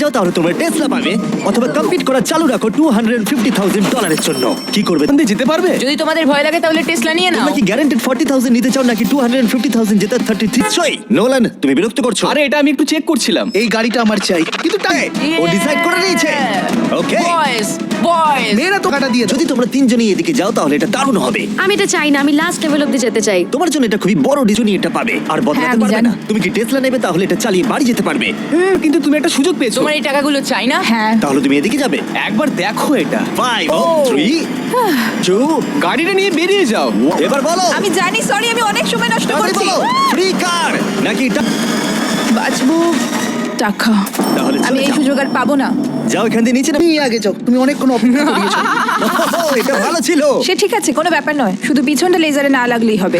যাও তাহলে তোমরা টেসলা পাবে, অথবা কম্পিট করা চালু রাখো $250,000 জন্য। কি করবে? ওখান দিয়ে যেতে পারবে? যদি তোমাদের ভয় লাগে তাহলে টেসলা নিয়ে নাও। তোমরা কি গ্যারান্টেড 40,000 নিতে চাও নাকি 250,000 জেতার 33? নোলান, তুমি বিরক্ত করছো। আরে এটা আমি একটু চেক করছিলাম। এই গাড়িটা আমার চাই, কিন্তু ও ডিসাইড করে নিয়েছে। ওকে, বয়েজ বয়েজ মেয়েরা তো কাটা দিয়ে যদি তোমরা তিনজনই এদিকে যাও তাহলে এটা দারুণ হবে। আমি এটা চাই না, আমি লাস্ট লেভেল অব্দি যেতে চাই। তোমার জন্য এটা খুবই বড় ডিসিশন, এটা পাবে আর বদলাতে আমি পারবে জানি। না। তুমি কি টেসলা নেবে? তাহলে এটা চালিয়ে বাড়ি যেতে পারবে। কিন্তু তুমি একটা সুযোগ পেয়েছো। তোমার এই টাকাগুলো চাই না? হ্যাঁ। তাহলে তুমি এদিকে যাবে। একবার দেখো এটা। 5 3 2 গাড়িটা নিয়ে বেরিয়ে যাও। এবার বলো, আমি জানি, সরি, আমি অনেক সময় নষ্ট তাড়াতাড়ি করছি। বলো, ফ্রি কার নাকি বাঁচবো টাকা। তাহলে আমি চলে এই যাও। সুযোগ আর পাবো না। যাও এখান দিয়ে নিচে না। তুমি আগে যাও, তুমি অনেকক্ষণ অপেক্ষা করিয়েছো। এটা ভালো ছিল। সে ঠিক আছে, কোনো ব্যাপার নয়, শুধু পিছনটা লেজারে না লাগলেই হবে।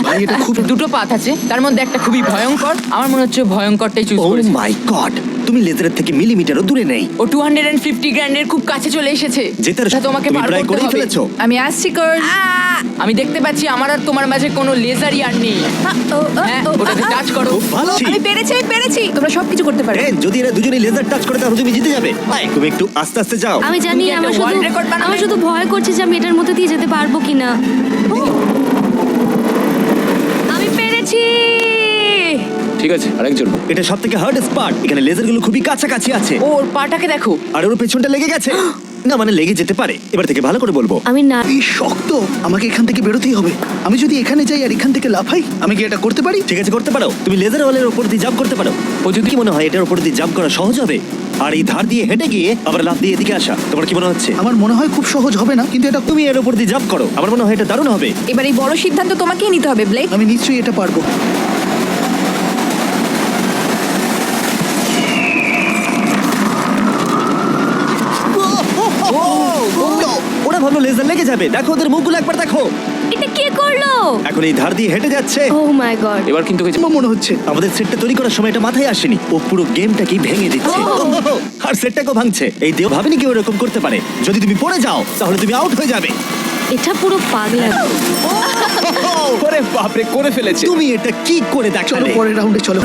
ভাই এটা খুব দুটো পাথ আছে, তার মধ্যে একটা খুবই ভয়ঙ্কর। আমার মনে হচ্ছে ভয়ঙ্করটাই চুজ ও করেছে। মাই গড, তুমি লেজারের থেকে মিলিমিটারও দূরে নেই। ও 250 গ্র্যান্ডের খুব কাছে চলে এসেছে। জেতার এটা তোমাকে তুমি পার প্রায় করতে করেই হবে। ফেলেছো। আমি আসছি কর। আমি দেখতে পাচ্ছি আমার আর তোমার মাঝে কোনো লেজারই আর নেই। হ্যাঁ, ওটাতে টাচ করো। খুব ভালো। আমি পেরেছি, তোমরা সবকিছু করতে পারো। টেন, যদি এরা দুজনেই লেজার টাচ করে তাহলে তুমি জিতে যাবে। ভাই, তুমি একটু আস্তে আস্তে যাও। আমি জানি, তুমি একটা world record বানাবে। আমার শুধু ভয় করছে যে আমি এটার মধ্যে দিয়ে যেতে পারবো কিনা। আমি পেরেছি। ঠিক আছে, আরেকজন। এটা সবথেকে হার্ডেস্ট পার্ট। এখানে লেজারগুলো খুবই কাছাকাছি আছে ওর পাটাকে দেখো। আর ওর পেছনটা লেগে গেছে। না মানে লেগে যেতে পারে। এবার থেকে ভালো করে বলবো। আমি না, এই শক্ত, আমাকে এখান থেকে বেরোতেই হবে। আমি যদি এখানে যাই আর এখান থেকে লাফাই, আমি কি এটা করতে পারি? ঠিক আছে, করতে পারো। তুমি লেজার ওয়ালের উপর দিয়ে জাম্প করতে পারো। ও যদি কি মনে হয় এটার উপর দিয়ে জাম্প করা সহজ হবে? আর এই ধার দিয়ে হেঁটে গিয়ে আবার লাফ দিয়ে এদিকে আসা, তোমার কি মনে হচ্ছে? আমার মনে হয় খুব সহজ হবে না, কিন্তু এটা তুমি এর উপর দিয়ে জাম্প করো, আমার মনে হয় এটা দারুণ হবে। এবার এই বড় সিদ্ধান্ত তোমাকেই নিতে হবে, ব্লেক। আমি নিশ্চয়ই এটা পারবো। ওরা ভাবলো লেজার লেগে যাবে। দেখো ওদের মুখগুলো একবার দেখো। এটা কে করলো? এখন এই ধার দিয়ে হেঁটে যাচ্ছে। ও মাই গড। এবার কিন্তু হয়েছে। আমার মনে হচ্ছে আমাদের সেটটা তৈরি করার সময় এটা মাথায় আসেনি। ও পুরো গেমটাকেই ভেঙে দিচ্ছে। আর সেটটাকেও ভাঙছে। এই দেও ভাবেনি কেউ এরকম করতে পারে। যদি তুমি পড়ে যাও তাহলে তুমি আউট হয়ে যাবে। এটা পুরো পাগলা। ওরে বাপরে, করে ফেলেছে। তুমি এটা কি করে চলো দেখালে? পরের রাউন্ডে চলো।